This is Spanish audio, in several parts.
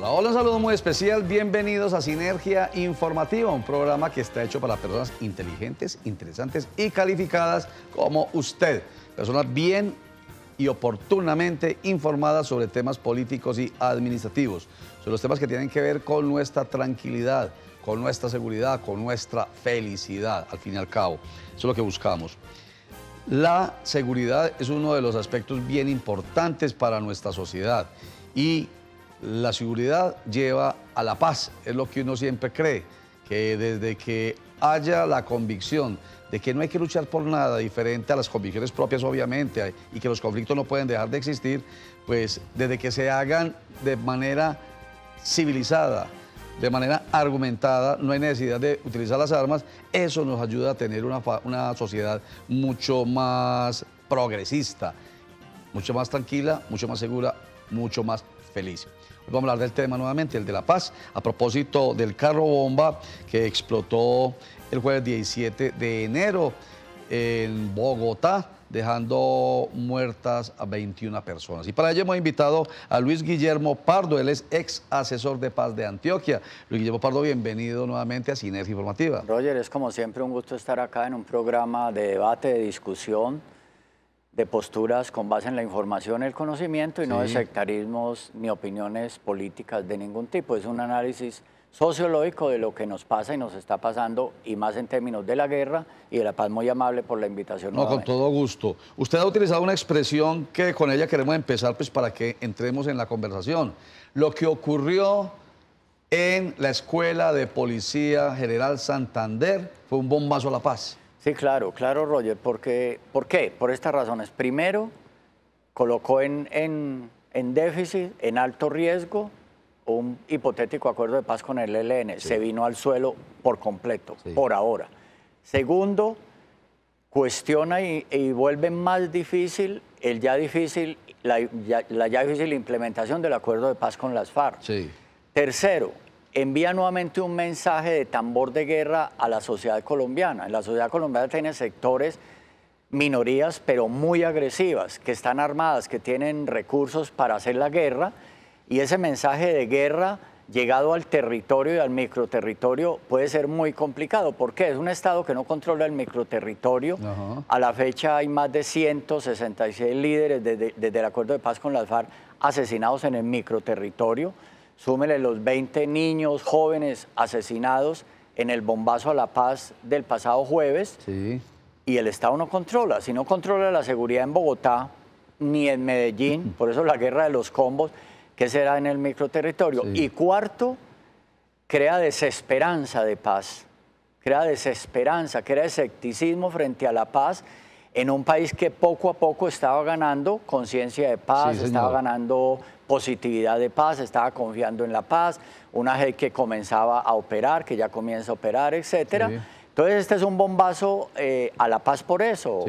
Hola, hola, un saludo muy especial. Bienvenidos a Sinergia Informativa, un programa que está hecho para personas inteligentes, interesantes y calificadas como usted. Personas bien y oportunamente informadas sobre temas políticos y administrativos, sobre los temas que tienen que ver con nuestra tranquilidad, con nuestra seguridad, con nuestra felicidad, al fin y al cabo. Eso es lo que buscamos. La seguridad es uno de los aspectos bien importantes para nuestra sociedad y la seguridad lleva a la paz, es lo que uno siempre cree, que desde que haya la convicción de que no hay que luchar por nada diferente a las convicciones propias, obviamente, y que los conflictos no pueden dejar de existir, pues desde que se hagan de manera civilizada, de manera argumentada, no hay necesidad de utilizar las armas, eso nos ayuda a tener una sociedad mucho más progresista, mucho más tranquila, mucho más segura, mucho más feliz. Hoy vamos a hablar del tema nuevamente, el de la paz, a propósito del carro bomba que explotó el jueves 17 de enero en Bogotá, dejando muertas a 21 personas. Y para ello hemos invitado a Luis Guillermo Pardo, él es ex asesor de paz de Antioquia. Luis Guillermo Pardo, bienvenido nuevamente a Sinergia Informativa. Roger, es como siempre un gusto estar acá en un programa de debate, de discusión, de posturas con base en la información y el conocimiento y no de sectarismos ni opiniones políticas de ningún tipo. Es un análisis sociológico de lo que nos pasa y nos está pasando, y más en términos de la guerra y de la paz. Muy amable por la invitación. No, con todo gusto. Usted ha utilizado una expresión que con ella queremos empezar pues para que entremos en la conversación. Lo que ocurrió en la Escuela de Policía General Santander fue un bombazo a la paz. Sí, claro, Roger. ¿Por qué? Por estas razones. Primero, colocó en déficit, en alto riesgo, un hipotético acuerdo de paz con el ELN. Sí. Se vino al suelo por completo, por ahora. Segundo, cuestiona y vuelve más difícil la ya difícil implementación del acuerdo de paz con las FARC. Sí. Tercero, envía nuevamente un mensaje de tambor de guerra a la sociedad colombiana. En la sociedad colombiana tiene sectores, minorías, pero muy agresivas, que están armadas, que tienen recursos para hacer la guerra, y ese mensaje de guerra llegado al territorio y al microterritorio puede ser muy complicado. ¿Por qué? Es un Estado que no controla el microterritorio. A la fecha hay más de 166 líderes desde el acuerdo de paz con las FARC asesinados en el microterritorio. Súmele los 20 niños jóvenes asesinados en el bombazo a la paz del pasado jueves. Sí. Y el Estado no controla. Si no controla la seguridad en Bogotá ni en Medellín, por eso la guerra de los combos, ¿qué será en el microterritorio? Sí. Y cuarto, crea desesperanza de paz, crea escepticismo frente a la paz en un país que poco a poco estaba ganando conciencia de paz, estaba ganando positividad de paz, estaba confiando en la paz, una JEP que comenzaba a operar, que ya comienza a operar, etcétera. Sí. Entonces este es un bombazo a la paz por eso,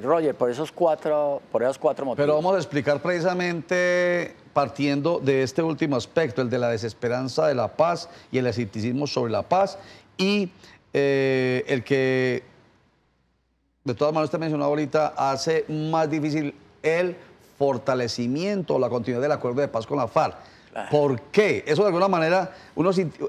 Roger, por esos cuatro motivos. Pero vamos a explicar precisamente partiendo de este último aspecto, el de la desesperanza de la paz y el escepticismo sobre la paz, y el que, de todas maneras usted mencionó ahorita, hace más difícil el fortalecimiento o la continuidad del acuerdo de paz con la FARC. ¿Por qué? Eso de alguna manera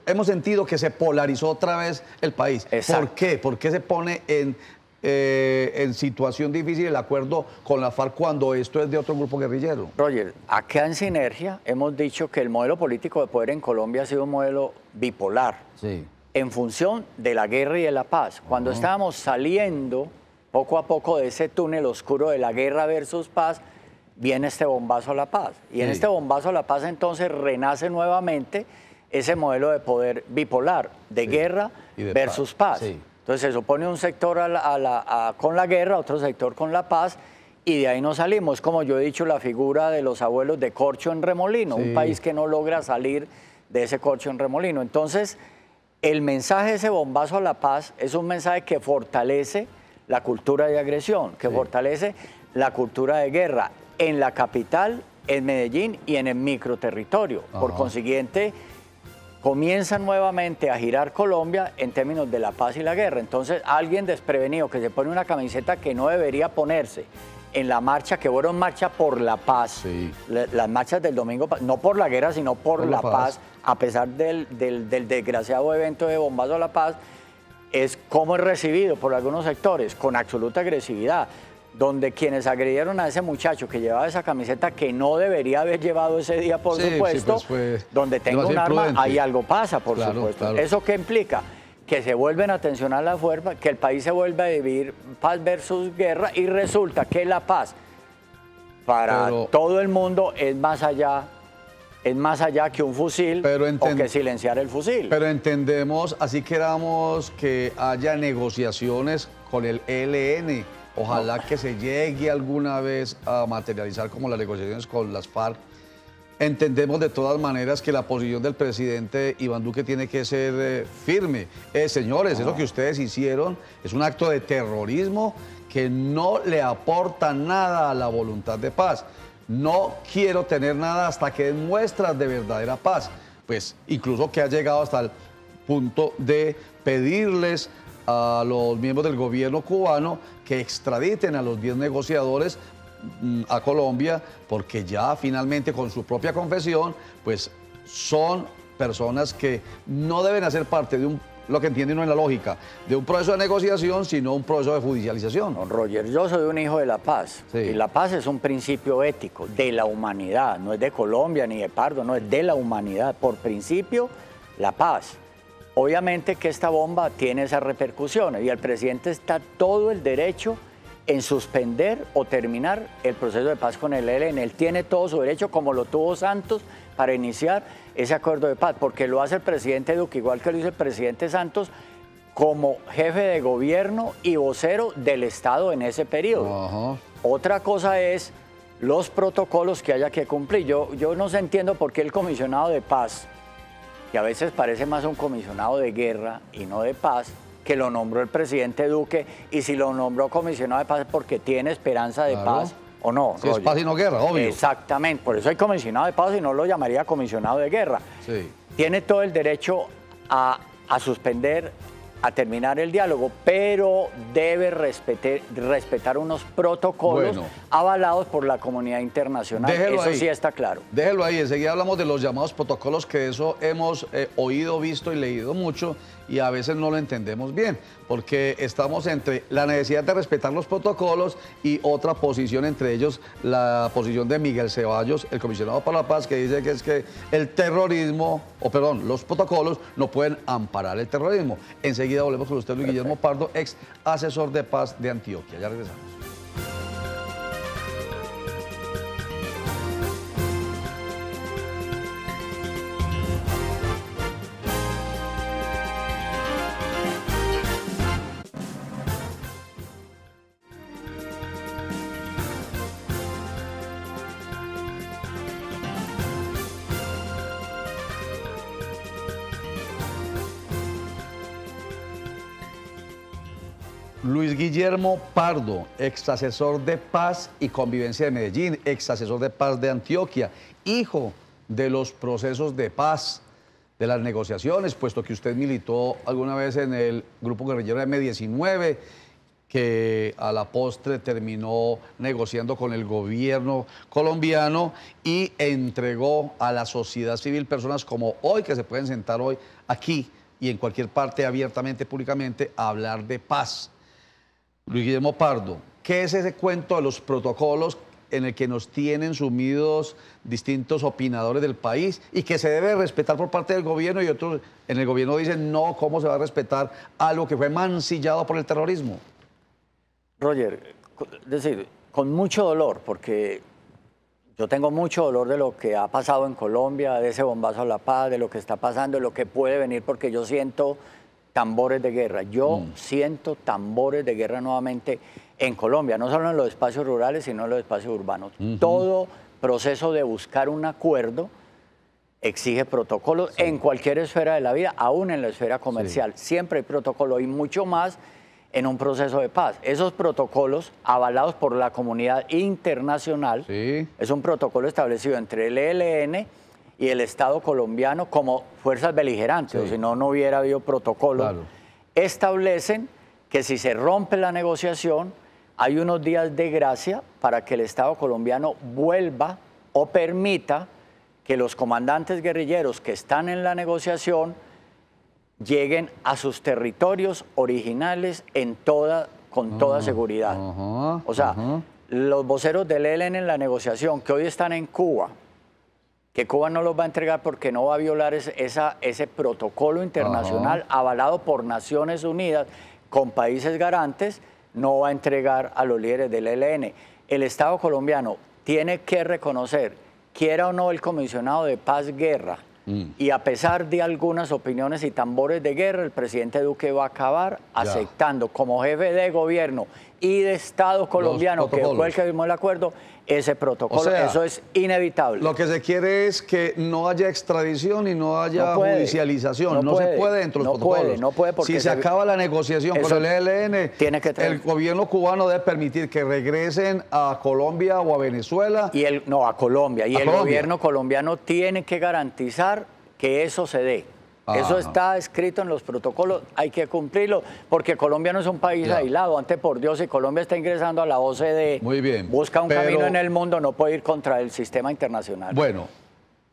hemos sentido que se polarizó otra vez el país. Exacto. ¿Por qué? ¿Por qué se pone en situación difícil el acuerdo con la FARC cuando esto es de otro grupo guerrillero? Roger, acá en Sinergia hemos dicho que el modelo político de poder en Colombia ha sido un modelo bipolar, en función de la guerra y de la paz. Cuando estábamos saliendo poco a poco de ese túnel oscuro de la guerra versus paz, viene este bombazo a la paz. Y en este bombazo a la paz entonces renace nuevamente ese modelo de poder bipolar, de guerra versus paz. Entonces se supone un sector con la guerra, otro sector con la paz, y de ahí no salimos. Como yo he dicho, la figura de los abuelos de corcho en remolino, un país que no logra salir de ese corcho en remolino. Entonces, el mensaje de ese bombazo a la paz es un mensaje que fortalece la cultura de agresión, que fortalece la cultura de guerra en la capital, en Medellín y en el microterritorio. Por consiguiente, comienza nuevamente a girar Colombia en términos de la paz y la guerra. Entonces, alguien desprevenido que se pone una camiseta que no debería ponerse en la marcha, que fueron marcha por la paz, Sí. las marchas del domingo, no por la guerra, sino por la paz, a pesar del desgraciado evento de bombazo a la paz, es cómo es recibido por algunos sectores, con absoluta agresividad, donde quienes agredieron a ese muchacho que llevaba esa camiseta que no debería haber llevado ese día, por supuesto, pues donde tenga un arma, ahí algo pasa, por supuesto. Claro. ¿Eso qué implica? Que se vuelven a tensionar las fuerzas, que el país se vuelve a vivir paz versus guerra, y resulta que la paz para todo el mundo es más allá que un fusil o que silenciar el fusil. Pero entendemos, así queramos que haya negociaciones con el ELN. Ojalá que se llegue alguna vez a materializar como las negociaciones con las FARC. Entendemos de todas maneras que la posición del presidente Iván Duque tiene que ser firme. Señores, eso que ustedes hicieron es un acto de terrorismo que no le aporta nada a la voluntad de paz. No quiero tener nada hasta que den muestras de verdadera paz. Pues incluso que ha llegado hasta el punto de pedirles a los miembros del gobierno cubano que extraditen a los 10 negociadores a Colombia, porque ya finalmente con su propia confesión, pues son personas que no deben hacer parte de lo que entiende uno en la lógica, de un proceso de negociación, sino un proceso de judicialización. Don Roger, yo soy un hijo de la paz. Sí. Y la paz es un principio ético de la humanidad, no es de Colombia ni de Pardo, no, es de la humanidad. Por principio, la paz. Obviamente que esta bomba tiene esas repercusiones y el presidente está todo el derecho en suspender o terminar el proceso de paz con el ELN. Él tiene todo su derecho, como lo tuvo Santos, para iniciar ese acuerdo de paz, porque lo hace el presidente Duque, igual que lo hizo el presidente Santos, como jefe de gobierno y vocero del Estado en ese periodo. Otra cosa es los protocolos que haya que cumplir. Yo no entiendo por qué el comisionado de paz, que a veces parece más un comisionado de guerra y no de paz, que lo nombró el presidente Duque, y si lo nombró comisionado de paz es porque tiene esperanza de paz o no. Si es paz y no guerra, obvio. Exactamente, por eso hay comisionado de paz y no lo llamaría comisionado de guerra. Sí. Tiene todo el derecho a suspender, a terminar el diálogo, pero debe respetar unos protocolos avalados por la comunidad internacional. Eso sí está claro. Déjelo ahí, enseguida hablamos de los llamados protocolos, que eso hemos oído, visto y leído mucho, y a veces no lo entendemos bien, porque estamos entre la necesidad de respetar los protocolos y otra posición, entre ellos la posición de Miguel Ceballos, el comisionado para la paz, que dice que es que el terrorismo, los protocolos no pueden amparar el terrorismo. Enseguida volvemos con usted, Luis Guillermo Pardo, ex asesor de paz de Antioquia. Ya regresamos. Luis Guillermo Pardo, ex asesor de paz y convivencia de Medellín, ex asesor de paz de Antioquia, hijo de los procesos de paz, de las negociaciones, puesto que usted militó alguna vez en el grupo guerrillero M-19, que a la postre terminó negociando con el gobierno colombiano y entregó a la sociedad civil personas como hoy, que se pueden sentar hoy aquí y en cualquier parte abiertamente, públicamente, a hablar de paz. Luis Guillermo Pardo, ¿qué es ese cuento de los protocolos en el que nos tienen sumidos distintos opinadores del país y que se debe respetar por parte del gobierno, y otros en el gobierno dicen no, ¿cómo se va a respetar algo que fue mancillado por el terrorismo? Roger, es decir, con mucho dolor, porque yo tengo mucho dolor de lo que ha pasado en Colombia, de ese bombazo a la paz, de lo que está pasando, de lo que puede venir, porque yo siento tambores de guerra. Yo siento tambores de guerra nuevamente en Colombia, no solo en los espacios rurales, sino en los espacios urbanos. Todo proceso de buscar un acuerdo exige protocolos en cualquier esfera de la vida, aún en la esfera comercial. Siempre hay protocolo y mucho más en un proceso de paz. Esos protocolos, avalados por la comunidad internacional, es un protocolo establecido entre el ELN y el Estado colombiano como fuerzas beligerantes, o si no, no hubiera habido protocolo, establecen que si se rompe la negociación, hay unos días de gracia para que el Estado colombiano vuelva o permita que los comandantes guerrilleros que están en la negociación lleguen a sus territorios originales con toda seguridad. O sea, los voceros del ELN en la negociación que hoy están en Cuba, que Cuba no los va a entregar porque no va a violar ese protocolo internacional avalado por Naciones Unidas con países garantes, no va a entregar a los líderes del ELN. El Estado colombiano tiene que reconocer, quiera o no el comisionado de paz-guerra, y a pesar de algunas opiniones y tambores de guerra, el presidente Duque va a acabar aceptando como jefe de gobierno y de Estado colombiano, que fue el que firmó el acuerdo, ese protocolo. O sea, eso es inevitable. Lo que se quiere es que no haya extradición y no haya judicialización. No se puede dentro de los protocolos. No puede porque si se acaba la negociación con el ELN, el gobierno cubano debe permitir que regresen a Colombia o a Venezuela. A Colombia. Y el gobierno colombiano tiene que garantizar que eso se dé. Eso está escrito en los protocolos, hay que cumplirlo, porque Colombia no es un país aislado. Antes, por Dios, si Colombia está ingresando a la OCDE, busca un camino en el mundo, no puede ir contra el sistema internacional. Bueno,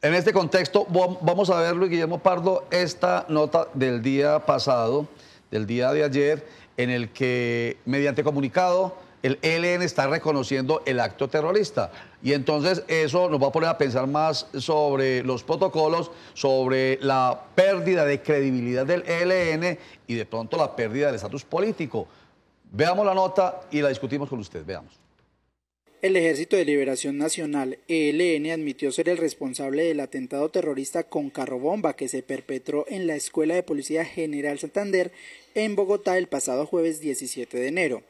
en este contexto, vamos a ver, Luis Guillermo Pardo, esta nota del día pasado, del día de ayer, en el que, mediante comunicado, el ELN está reconociendo el acto terrorista. Y entonces eso nos va a poner a pensar más sobre los protocolos, sobre la pérdida de credibilidad del ELN y de pronto la pérdida del estatus político. Veamos la nota y la discutimos con usted. Veamos. El Ejército de Liberación Nacional, ELN, admitió ser el responsable del atentado terrorista con carrobomba que se perpetró en la Escuela de Policía General Santander en Bogotá el pasado jueves 17 de enero.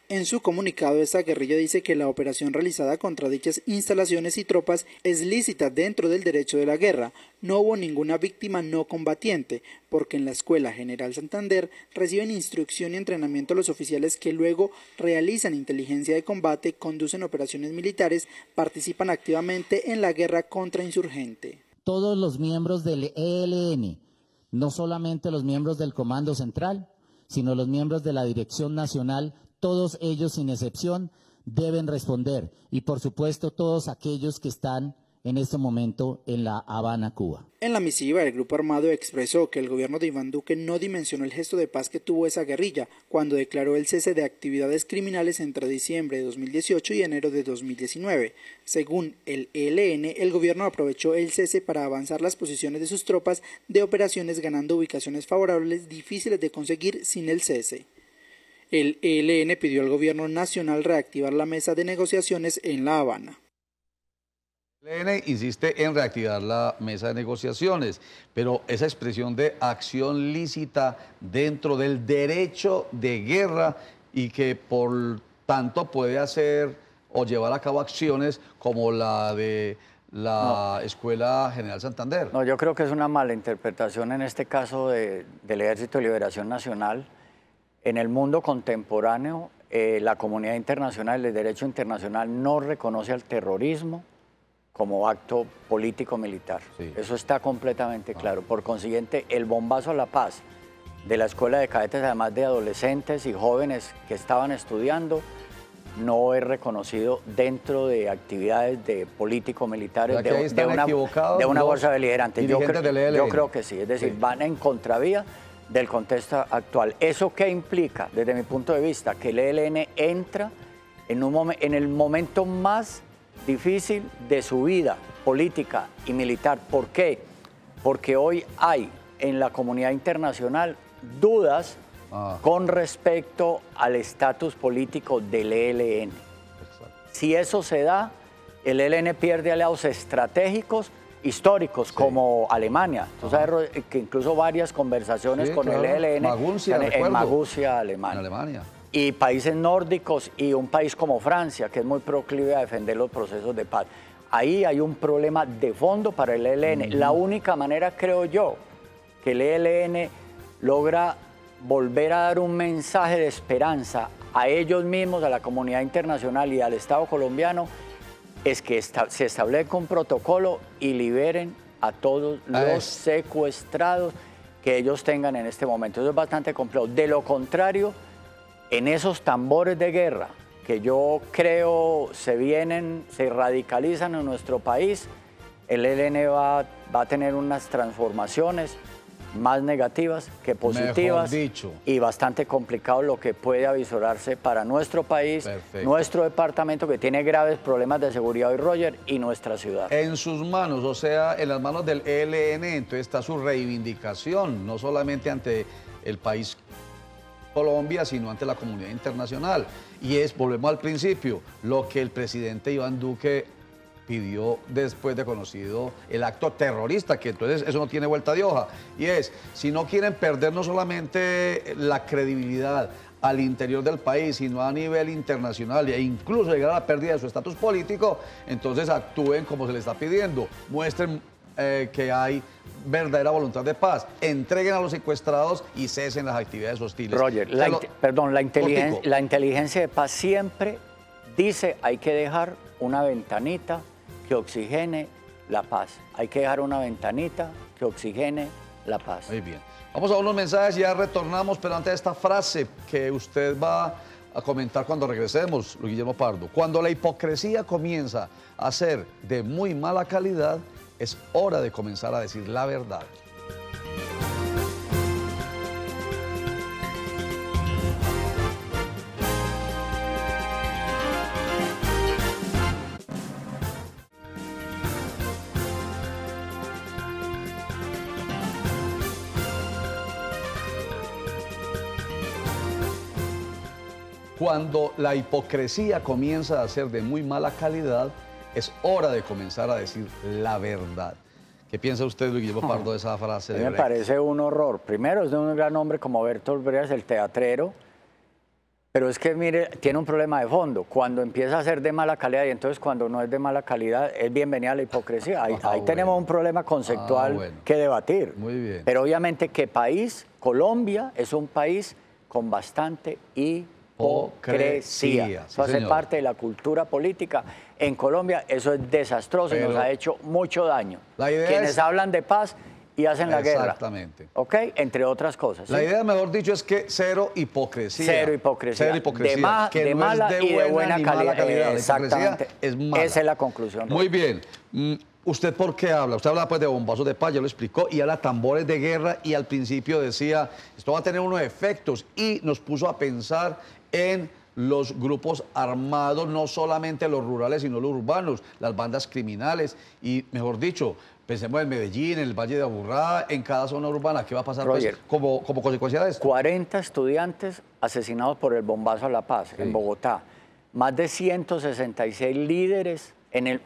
En su comunicado, esta guerrilla dice que la operación realizada contra dichas instalaciones y tropas es lícita dentro del derecho de la guerra. No hubo ninguna víctima no combatiente, porque en la Escuela General Santander reciben instrucción y entrenamiento los oficiales que luego realizan inteligencia de combate, conducen operaciones militares, participan activamente en la guerra contra insurgente. Todos los miembros del ELN, no solamente los miembros del Comando Central, sino los miembros de la Dirección Nacional, todos ellos sin excepción deben responder y por supuesto todos aquellos que están en este momento en La Habana, Cuba. En la misiva, el grupo armado expresó que el gobierno de Iván Duque no dimensionó el gesto de paz que tuvo esa guerrilla cuando declaró el cese de actividades criminales entre diciembre de 2018 y enero de 2019. Según el ELN, el gobierno aprovechó el cese para avanzar las posiciones de sus tropas de operaciones, ganando ubicaciones favorables difíciles de conseguir sin el cese. El ELN pidió al gobierno nacional reactivar la mesa de negociaciones en La Habana. El ELN insiste en reactivar la mesa de negociaciones, pero esa expresión de acción lícita dentro del derecho de guerra y que por tanto puede hacer o llevar a cabo acciones como la de la Escuela General Santander. No, yo creo que es una mala interpretación en este caso del Ejército de Liberación Nacional. En el mundo contemporáneo, la comunidad internacional, el derecho internacional no reconoce al terrorismo como acto político-militar. Sí. Eso está completamente claro. Por consiguiente, el bombazo a la paz de la Escuela de Cadetes, además de adolescentes y jóvenes que estaban estudiando, no es reconocido dentro de actividades de político-militares de una fuerza beligerante. Yo creo que sí, es decir, van en contravía del contexto actual. ¿Eso qué implica? Desde mi punto de vista, que el ELN entra en el momento más difícil de su vida política y militar. ¿Por qué? Porque hoy hay en la comunidad internacional dudas con respecto al estatus político del ELN. Si eso se da, el ELN pierde aliados estratégicos históricos como Alemania. Tú sabes que incluso varias conversaciones con el ELN en Maguncia, Alemania. Y países nórdicos y un país como Francia, que es muy proclive a defender los procesos de paz. Ahí hay un problema de fondo para el ELN. La única manera, creo yo, que el ELN logra volver a dar un mensaje de esperanza a ellos mismos, a la comunidad internacional y al Estado colombiano, es que se establezca un protocolo y liberen a todos los secuestrados que ellos tengan en este momento. Eso es bastante complejo. De lo contrario, en esos tambores de guerra que yo creo se radicalizan en nuestro país, el ELN va a tener unas transformaciones más negativas que positivas, y bastante complicado lo que puede avisorarse para nuestro país, nuestro departamento, que tiene graves problemas de seguridad hoy, Roger, y nuestra ciudad. En sus manos, o sea, en las manos del ELN, entonces está su reivindicación, no solamente ante el país Colombia, sino ante la comunidad internacional. Y volvemos al principio, lo que el presidente Iván Duque pidió después de conocido el acto terrorista, que entonces eso no tiene vuelta de hoja, y si no quieren perder no solamente la credibilidad al interior del país, sino a nivel internacional e incluso llegar a la pérdida de su estatus político, entonces actúen como se les está pidiendo, muestren que hay verdadera voluntad de paz, entreguen a los secuestrados y cesen las actividades hostiles. Roger, la inteligencia de paz siempre dice hay que dejar una ventanita que oxigene la paz. Hay que dejar una ventanita que oxigene la paz. Muy bien. Vamos a unos mensajes y ya retornamos, pero antes de esta frase que usted va a comentar cuando regresemos, Luis Guillermo Pardo. Cuando la hipocresía comienza a ser de muy mala calidad, es hora de comenzar a decir la verdad. Cuando la hipocresía comienza a ser de muy mala calidad, es hora de comenzar a decir la verdad. ¿Qué piensa usted, Luis Guillermo Pardo, de esa frase? Me parece un horror. Primero, es de un gran hombre como Bertolt Brecht, el teatrero, pero es que, mire, tiene un problema de fondo. Cuando empieza a ser de mala calidad y entonces cuando no es de mala calidad, es bienvenida la hipocresía. Ahí tenemos un problema conceptual que debatir. Muy bien. Pero obviamente, ¿qué país? Colombia es un país con bastante hipocresía. Eso hace parte de la cultura política. En Colombia eso es desastroso y nos ha hecho mucho daño. Quienes hablan de paz y hacen la guerra. Exactamente. ¿Ok? Entre otras cosas. La idea, mejor dicho, es que cero hipocresía. Cero hipocresía. Cero hipocresía. De mala y de buena calidad. Exactamente. Es mala. Esa es la conclusión. Muy bien. ¿Usted por qué habla? Usted habla pues de bombazos de paz, ya lo explicó, y habla tambores de guerra, y al principio decía, esto va a tener unos efectos, y nos puso a pensar en los grupos armados, no solamente los rurales, sino los urbanos, las bandas criminales, y mejor dicho, pensemos en Medellín, en el Valle de Aburrá, en cada zona urbana. ¿Qué va a pasar, Roger, pues, como consecuencia de esto? 40 estudiantes asesinados por el bombazo a La Paz, en Bogotá. Más de 166 líderes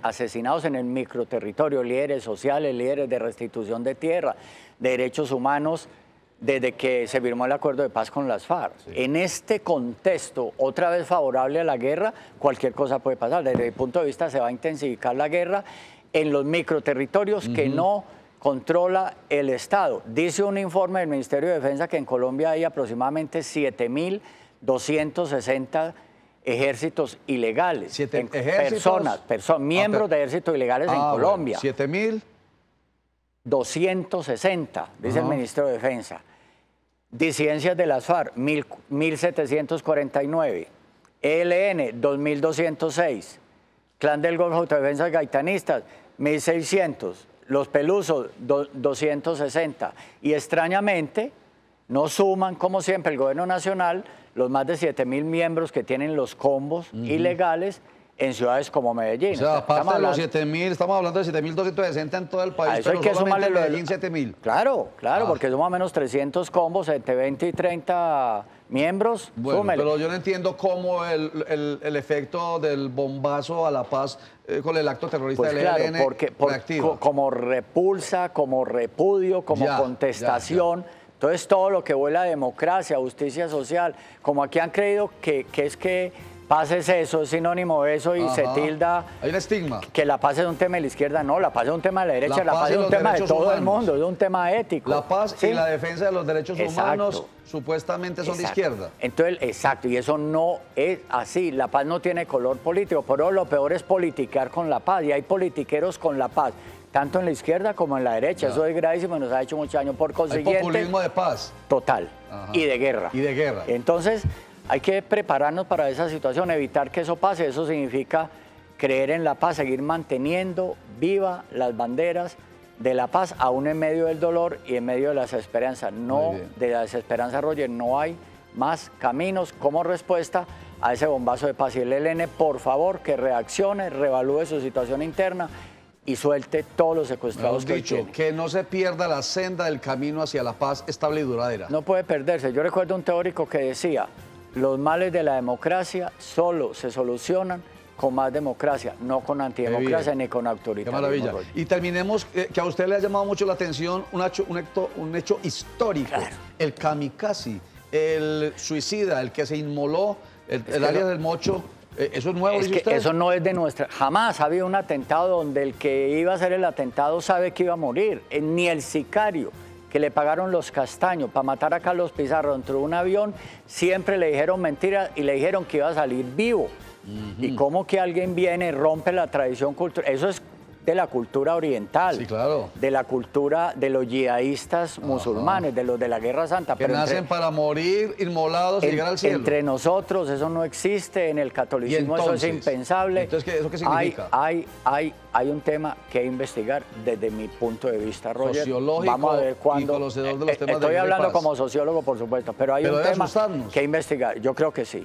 asesinados en el microterritorio, líderes sociales, líderes de restitución de tierra, de derechos humanos, desde que se firmó el acuerdo de paz con las FARC. En este contexto, otra vez favorable a la guerra, cualquier cosa puede pasar. Desde mi punto de vista, se va a intensificar la guerra en los microterritorios que no controla el Estado. Dice un informe del Ministerio de Defensa que en Colombia hay aproximadamente 7.260 ejércitos ilegales. Miembros de ejércitos ilegales en Colombia. 7.260, dice el Ministerio de Defensa. Disidencias de las FARC, 1.749. ELN, 2.206. Clan del Golfo, Autodefensas Gaitanistas, 1.600. Los Pelusos, 260. Y extrañamente, no suman, como siempre, el gobierno nacional, los más de 7.000 miembros que tienen los combos ilegales en ciudades como Medellín. O sea, aparte de los 7.000, estamos hablando de 7.260 en todo el país, pero hay que sumarle Medellín 7.000. Claro, porque son más o menos 300 combos entre 20 y 30 miembros. Bueno, súmele. Pero yo no entiendo cómo el efecto del bombazo a La Paz con el acto terrorista del ELN porque como repulsa, como repudio, como contestación. Entonces, todo lo que vuela a democracia, justicia social, como aquí han creído que es que paz es eso, es sinónimo de eso y se tilda. Hay un estigma. Que la paz es un tema de la izquierda. No, la paz es un tema de la derecha, la paz es un tema de todo el mundo, es un tema ético. La paz y la defensa de los derechos humanos supuestamente son de izquierda. Entonces, y eso no es así. La paz no tiene color político, pero lo peor es politiquear con la paz, y hay politiqueros con la paz, tanto en la izquierda como en la derecha. Eso es gravísimo y nos ha hecho mucho daño. Por consiguiente, hay populismo de paz. Total. Y de guerra. Y de guerra. Entonces, Hay que prepararnos para esa situación, evitar que eso pase. Eso significa creer en la paz, seguir manteniendo viva las banderas de la paz, aún en medio del dolor y en medio de la desesperanza. No, de la desesperanza, Roger, no hay más caminos como respuesta a ese bombazo de paz. Y el ELN, por favor, que reaccione, reevalúe su situación interna y suelte todos los secuestrados que tiene. Que no se pierda la senda del camino hacia la paz estable y duradera. No puede perderse. Yo recuerdo un teórico que decía, los males de la democracia solo se solucionan con más democracia, no con antidemocracia ni con autoritarismo. Qué maravilla. Y terminemos, que a usted le ha llamado mucho la atención un hecho histórico. Claro. El kamikaze, el suicida, el que se inmoló, el área del Mocho. ¿Eso es nuevo, dice usted? Eso no es de nuestra... Jamás ha habido un atentado donde el que iba a hacer el atentado sabe que iba a morir. Ni el sicario que le pagaron los castaños para matar a Carlos Pizarro dentro de un avión, siempre le dijeron mentiras y le dijeron que iba a salir vivo. Y cómo que alguien viene y rompe la tradición cultural. Eso es de la cultura oriental, sí, claro, de la cultura de los yihadistas musulmanes, de los de la Guerra Santa. Que nacen para morir inmolados y llegar al cielo. Entre nosotros eso no existe, en el catolicismo eso es impensable. Entonces, ¿eso qué significa? Hay un tema que investigar desde mi punto de vista, Roger. Sociológico. Vamos a ver cuándo. Y conocedor de los temas estoy de hablando paz. como sociólogo, por supuesto, pero hay un tema que investigar. Yo creo que sí,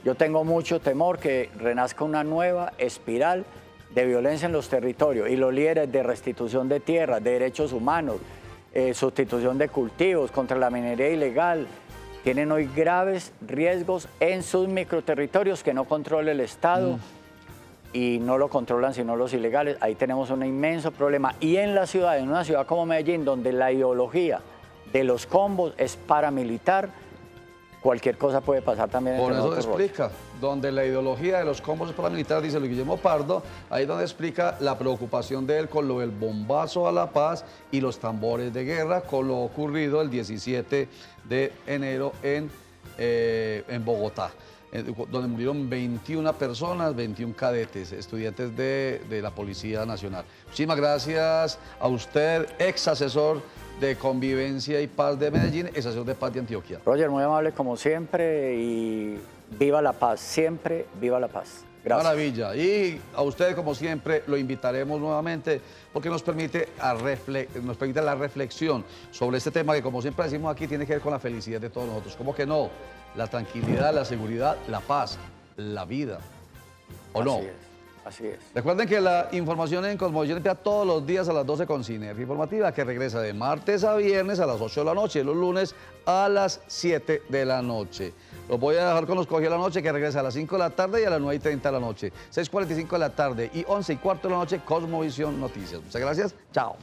Yo tengo mucho temor que renazca una nueva espiral de violencia en los territorios y los líderes de restitución de tierras, de derechos humanos, sustitución de cultivos, contra la minería ilegal, tienen hoy graves riesgos en sus microterritorios que no controla el Estado y no lo controlan sino los ilegales. Ahí tenemos un inmenso problema. Y en la ciudad, en una ciudad como Medellín, donde la ideología de los combos es paramilitar, cualquier cosa puede pasar también. Por eso explica, donde la ideología de los combos paramilitares, dice Luis Guillermo Pardo, ahí es donde explica la preocupación de él con lo del bombazo a la paz y los tambores de guerra, con lo ocurrido el 17 de enero en Bogotá, donde murieron 21 personas, 21 cadetes, estudiantes de la Policía Nacional. Muchísimas gracias a usted, ex asesor de Convivencia y Paz de Medellín, ex asesor de Paz de Antioquia. Roger, muy amable como siempre y viva la paz, siempre viva la paz. Gracias. Maravilla. Y a usted, como siempre, lo invitaremos nuevamente porque nos permite la reflexión sobre este tema que, como siempre decimos aquí, tiene que ver con la felicidad de todos nosotros. ¿Cómo que no? La tranquilidad, la seguridad, la paz, la vida. ¿O no? Así es. Recuerden que la información en Cosmovisión empieza todos los días a las 12 con Sinergia Informativa, que regresa de martes a viernes a las 8 de la noche y los lunes a las 7 de la noche. Los voy a dejar con los Cogió la Noche, que regresa a las 5 de la tarde y a las 9:30 de la noche. 6:45 de la tarde y 11:15 de la noche, Cosmovisión Noticias. Muchas gracias. Chao.